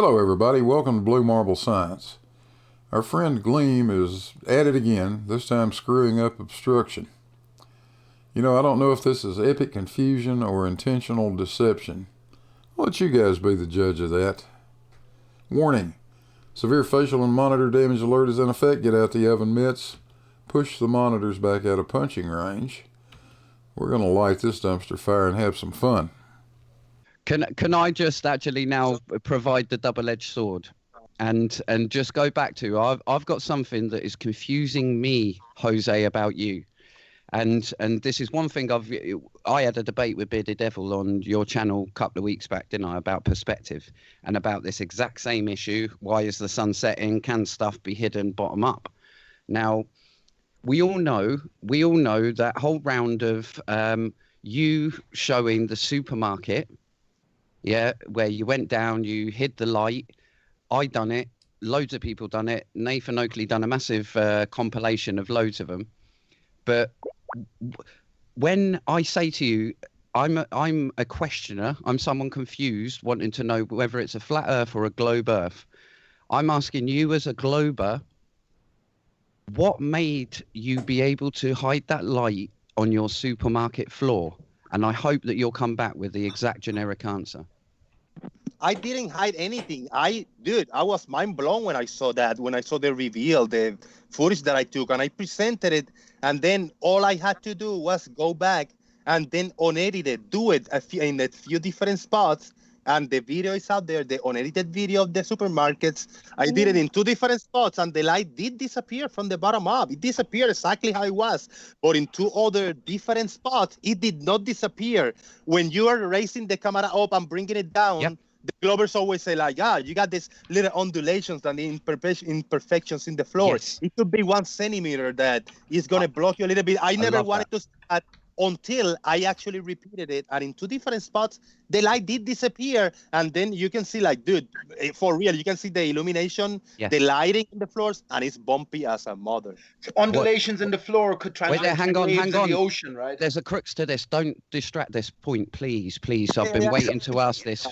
Hello everybody, welcome to Blue Marble Science. Our friend Gleem is at it again, this time screwing up obstruction. I don't know if this is epic confusion or intentional deception. I'll let you guys be the judge of that. Warning, severe facial and monitor damage alert is in effect. Get out the oven mitts, push the monitors back out of punching range. We're going to light this dumpster fire and have some fun. Can I just actually now provide the double-edged sword and just go back to I've got something that is confusing me, Jose, about you. And this is one thing I had a debate with Bearded Devil on your channel a couple of weeks back, didn't I, about perspective and about this exact same issue. Why is the sun setting? Can stuff be hidden bottom up? Now, we all know that whole round of you showing the supermarket, yeah, where you went down, you hid the light. I done it. Loads of people done it. Nathan Oakley done a massive compilation of loads of them. But when I say to you, I'm a questioner, I'm someone confused, wanting to know whether it's a flat Earth or a globe Earth. I'm asking you as a glober, what made you be able to hide that light on your supermarket floor? And I hope that you'll come back with the exact generic answer. I didn't hide anything. I was mind blown when I saw that, when I saw the reveal, the footage that I took, and I presented it. And then all I had to do was go back and then unedit it, do it in a few different spots. And the video is out there, the unedited video of the supermarkets. I did it in two different spots, and the light did disappear from the bottom up. It disappeared exactly how it was. But in two other different spots, it did not disappear. When you are raising the camera up and bringing it down, yep, the Glovers always say like, you got these little undulations and imperfections in the floor. Yes. It could be 1 centimeter that is going to block you a little bit. I never wanted to start until I actually repeated it, and in two different spots, the light did disappear. And then you can see, like, dude, for real, you can see the illumination, the lighting in the floors, and it's bumpy as a mother. Undulations in the floor could translate to waves in the ocean, right? There's a crux to this. Don't distract this point, please. I've been waiting to ask this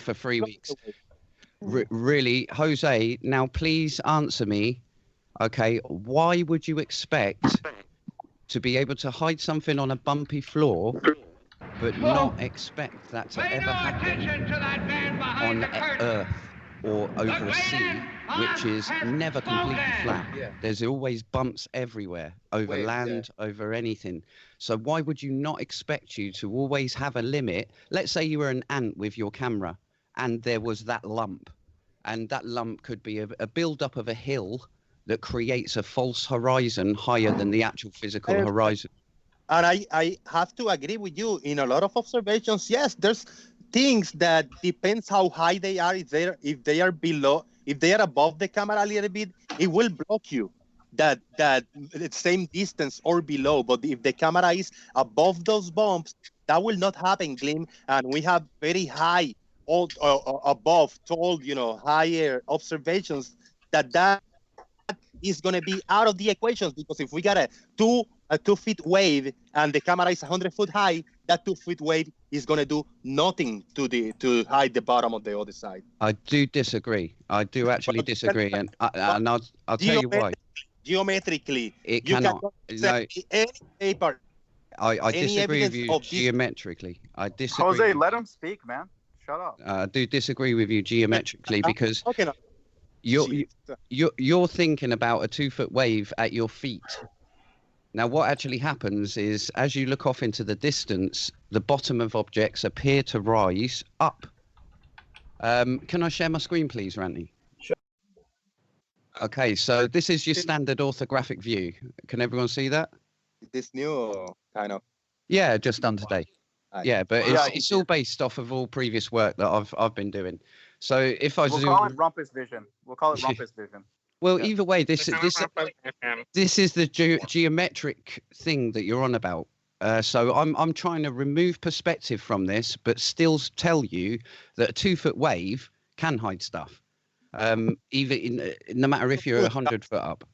for 3 weeks. Really, Jose, now please answer me. Okay, why would you expect to be able to hide something on a bumpy floor, but not expect that to ever happen on Earth or over a sea, which is never completely flat? There's always bumps everywhere, over land, over anything. So why would you not expect you to always have a limit? Let's say you were an ant with your camera and there was that lump, and that lump could be a build-up of a hill that creates a false horizon higher than the actual physical horizon. And I have to agree with you. In a lot of observations, yes, there's things that depends how high they are. If they are below, if they are above the camera a little bit, it will block you that same distance or below. But if the camera is above those bumps, that will not happen, Gleem. And we have very high, above, tall, higher observations that is going to be out of the equations, because if we got a 2-foot wave and the camera is 100 foot high, that 2-foot wave is going to do nothing to hide the bottom of the other side. I do disagree. I do actually disagree, and I'll tell you why. Geometrically, it cannot. No, any paper. I disagree with you geometrically. I disagree. Jose, let him speak, man. Shut up. I do disagree with you geometrically because you're thinking about a 2-foot wave at your feet. Now, what actually happens is, as you look off into the distance, the bottom of objects appear to rise up. Can I share my screen, please, Randy? Sure. Okay, so this is your standard orthographic view. Can everyone see that? Is this new or kind of? Yeah, just done today. Yeah, but it's all based off of all previous work that I've been doing. So if I we'll call it Rumpus Vision. We'll call it Rumpus Vision. Well, either way, this is the geometric thing that you're on about. So I'm trying to remove perspective from this, but still tell you that a 2-foot wave can hide stuff, even no matter if you're 100 foot up.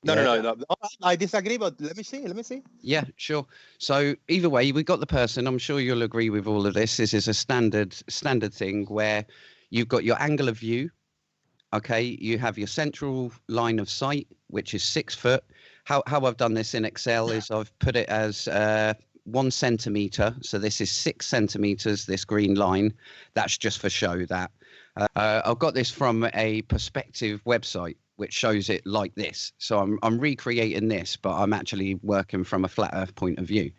No. I disagree, but let me see. Yeah, sure. So either way, we got the person. I'm sure you'll agree with all of this. This is a standard thing where You've got your angle of view. Okay, you have your central line of sight, which is 6 foot. How I've done this in Excel is I've put it as 1 centimeter. So this is 6 centimeters, this green line. That's just for show that. I've got this from a perspective website, which shows it like this. So I'm recreating this, but I'm actually working from a flat earth point of view.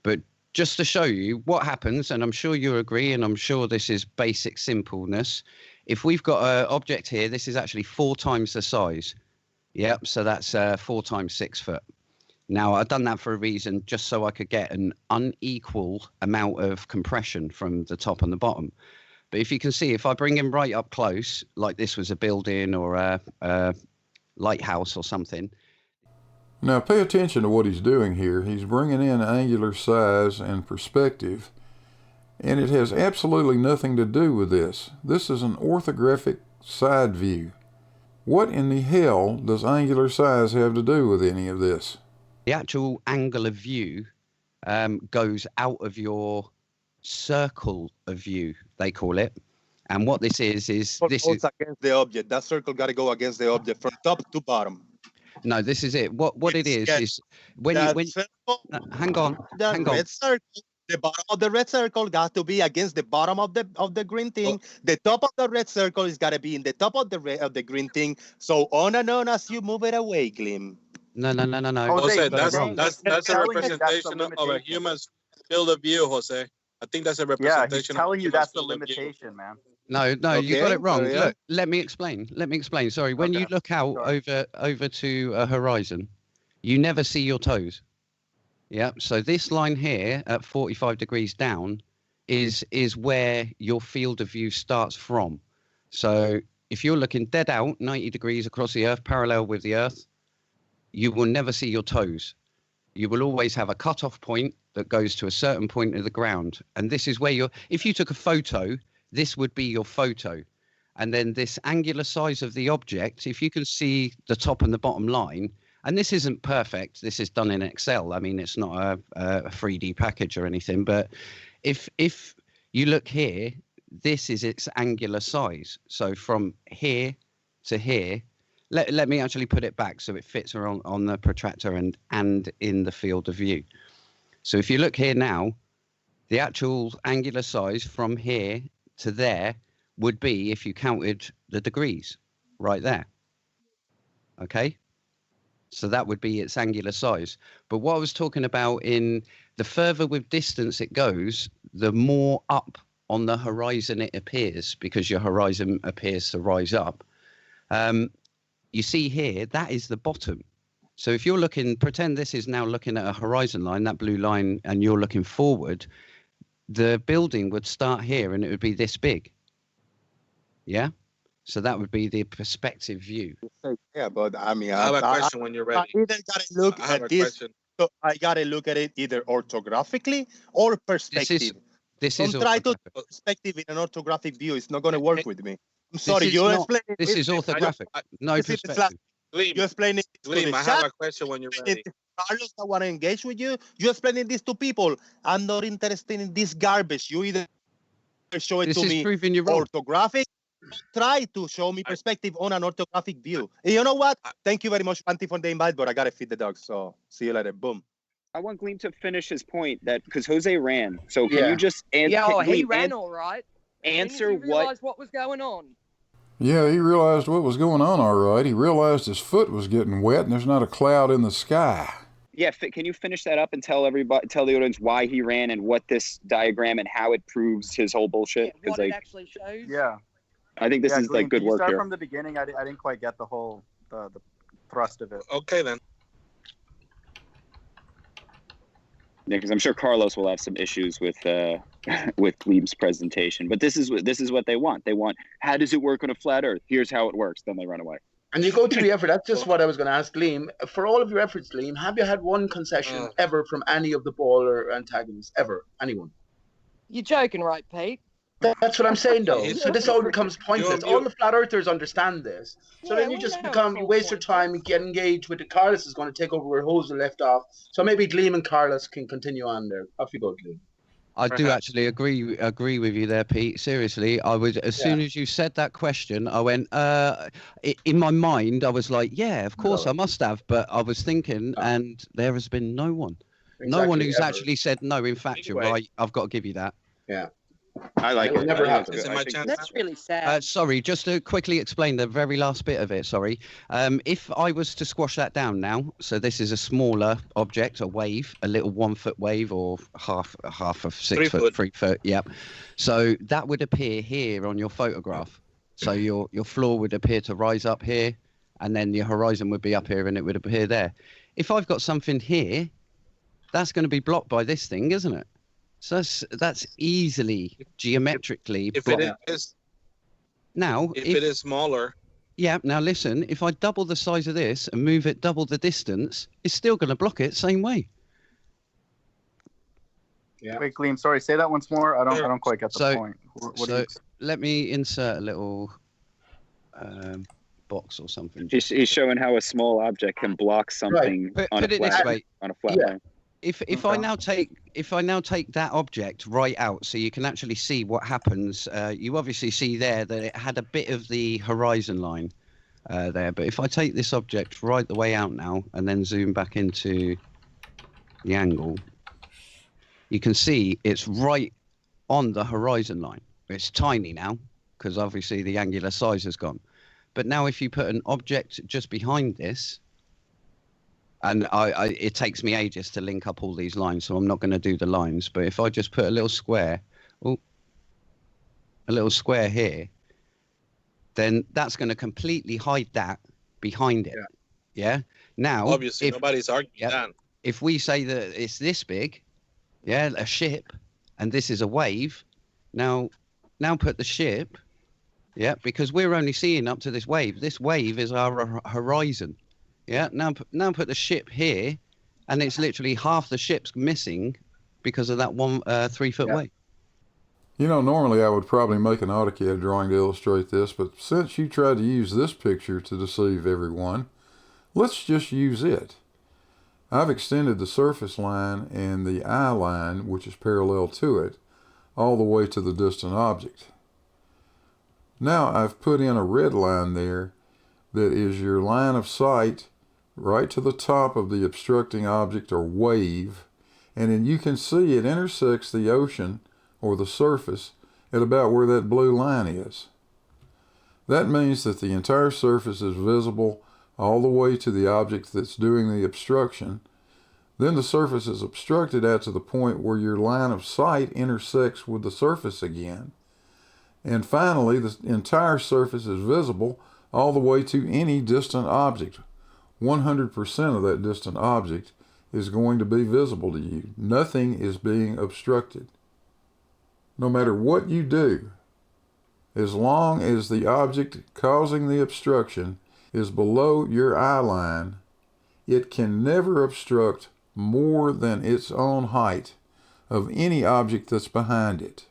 But just to show you what happens, and I'm sure you agree, and I'm sure this is basic simpleness. If we've got an object here, this is actually 4 times the size. Yep, so that's 4 times 6 foot. Now, I've done that for a reason, just so I could get an unequal amount of compression from the top and the bottom. But if you can see, if I bring him right up close, like this was a building or a lighthouse or something. Now, pay attention to what he's doing here. He's bringing in angular size and perspective. And it has absolutely nothing to do with this. This is an orthographic side view. What in the hell does angular size have to do with any of this? The actual angle of view goes out of your circle of view, they call it. And what this is this is against the object. That circle got to go against the object from top to bottom. No, this is it. What it is when circle, hang on. Red circle. The bottom of the red circle got to be against the bottom of the green thing. The top of the red circle is got to be in the top of the green thing. So on and on as you move it away, Gleem. No. Jose, that's a representation of a human's field of view, Jose. I think that's a representation. Yeah, he's telling you that's the limitation, man. No, okay, you got it wrong. yeah. Look, let me explain. Sorry, when you look out over to a horizon, you never see your toes. Yeah, so this line here at 45 degrees down is where your field of view starts from. So if you're looking dead out 90 degrees across the earth, parallel with the earth, you will never see your toes. You will always have a cutoff point that goes to a certain point of the ground. And this is where if you took a photo, this would be your photo. And then this angular size of the object, if you can see the top and the bottom line, and this isn't perfect. This is done in Excel. I mean, it's not a 3D package or anything. But if you look here, this is its angular size. So from here to here, let me actually put it back so it fits on the protractor and in the field of view. So if you look here now, the actual angular size from here to there would be, if you counted the degrees, right there. Okay? So that would be its angular size. But what I was talking about the further with distance it goes, the more up on the horizon it appears, because your horizon appears to rise up. You see here, that is the bottom. So if you're pretend this is now looking at a horizon line, that blue line, and you're looking forward, the building would start here and it would be this big. Yeah? So that would be the perspective view. Yeah, but I mean, I have a question when you're ready. I either gotta look at this. So I gotta look at it either orthographically or perspective. This Don't is try to perspective in an orthographic view. It's not gonna work with me. I'm sorry. You explain. This is orthographic. No perspective. You explain it. Gleem, I have a question when you're ready. Carlos, I want to engage with you. You explaining this to people. I'm not interested in this garbage. You either show it to me orthographic. Try to show me perspective on an orthographic view. And you know what? Thank you very much, Panty, for the invite, but I gotta feed the dogs. So see you later. Boom. I want Gleem to finish his point that because Jose ran. So can you just answer? He ran all right. Answer he realized what was going on. Yeah, he realized what was going on all right. He realized his foot was getting wet and there's not a cloud in the sky. Yeah, can you finish that up and tell the audience why he ran and what this diagram and how it proves his whole bullshit? What it actually shows. Yeah. I think this is Gleem, like good work start here. From the beginning, I didn't quite get the whole the thrust of it. Okay then. Yeah, because I'm sure Carlos will have some issues with Gleem's presentation. But this is what they want. They want, how does it work on a flat Earth? Here's how it works. Then they run away. And you go through the effort. That's just what I was going to ask Gleem. For all of your efforts, Gleem, have you had one concession ever from any of the baller antagonists? Ever? Anyone? You're joking, right, Pete? That's what I'm saying, though. So this all becomes pointless. All the flat earthers understand this. So then you just you waste your time, you get engaged with it. Carlos is going to take over where Jose left off. So maybe Gleem and Carlos can continue on there. Off you go, Gleem. I do actually agree with you there, Pete. Seriously, I would. As soon as you said that question, I went. In my mind, I was like, "Yeah, of course, I must have." But I was thinking, and there has been no one, who's actually said no. In fact, you're right. I've got to give you that. Yeah. I like it. Never happened. That's really sad. Sorry, just to quickly explain the very last bit of it. Sorry. If I was to squash that down now, so this is a smaller object, a wave, a little 1 foot wave, or half of 6 foot, 3 foot. Yep. So that would appear here on your photograph. So your floor would appear to rise up here, and then your horizon would be up here, and it would appear there. If I've got something here, that's going to be blocked by this thing, isn't it? So that's easily geometrically. If it is now, if it is smaller. Yeah. Now listen, if I double the size of this and move it double the distance, it's still going to block it same way. Yeah. Wait, Gleem. Sorry, say that once more. I don't quite get the point. Let me insert a little box or something. He's showing how a small object can block something on a flat line. If I now take that object right out, so you can actually see what happens. You obviously see there that it had a bit of the horizon line there. But if I take this object right the way out now and then zoom back into the angle, you can see it's right on the horizon line. It's tiny now because obviously the angular size has gone. But now if you put an object just behind this, and it takes me ages to link up all these lines, so I'm not going to do the lines. But if I just put a little square, here, then that's going to completely hide that behind it. Yeah. Now, obviously, nobody's arguing that. If we say that it's this big, a ship, and this is a wave, now put the ship, because we're only seeing up to this wave. This wave is our horizon. Yeah. Now put the ship here, and it's literally half the ship's missing because of that 3 foot wave. You know, normally I would probably make an AutoCAD drawing to illustrate this, but since you tried to use this picture to deceive everyone, let's just use it. I've extended the surface line and the eye line, which is parallel to it, all the way to the distant object. Now I've put in a red line there that is your line of sight right to the top of the obstructing object or wave, and then you can see it intersects the ocean or the surface at about where that blue line is. That means that the entire surface is visible all the way to the object that's doing the obstruction. Then the surface is obstructed out to the point where your line of sight intersects with the surface again. And finally, the entire surface is visible all the way to any distant object. 100% of that distant object is going to be visible to you. Nothing is being obstructed. No matter what you do, as long as the object causing the obstruction is below your eye line, it can never obstruct more than its own height of any object that's behind it.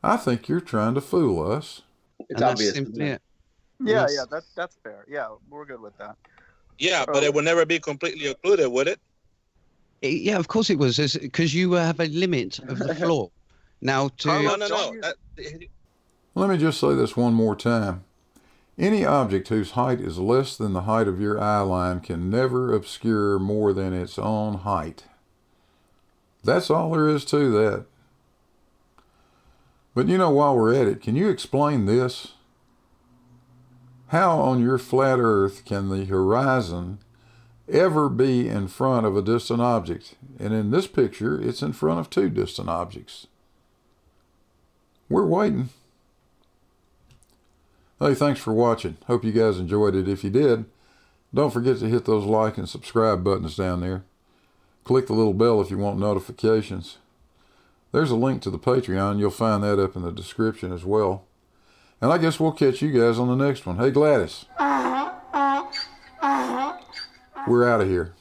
I think you're trying to fool us. It's obvious. Yeah, that's fair. Yeah, we're good with that. Yeah, but it would never be completely occluded, would it? Yeah, of course it was, because you have a limit of the floor. Now, No. Let me just say this one more time. Any object whose height is less than the height of your eye line can never obscure more than its own height. That's all there is to that. But you know, while we're at it, can you explain this? How on your flat Earth can the horizon ever be in front of a distant object? And in this picture, it's in front of two distant objects. We're waiting. Hey, thanks for watching. Hope you guys enjoyed it. If you did, don't forget to hit those like and subscribe buttons down there. Click the little bell if you want notifications. There's a link to the Patreon. You'll find that up in the description as well. And I guess we'll catch you guys on the next one. Hey, Gladys. We're out of here.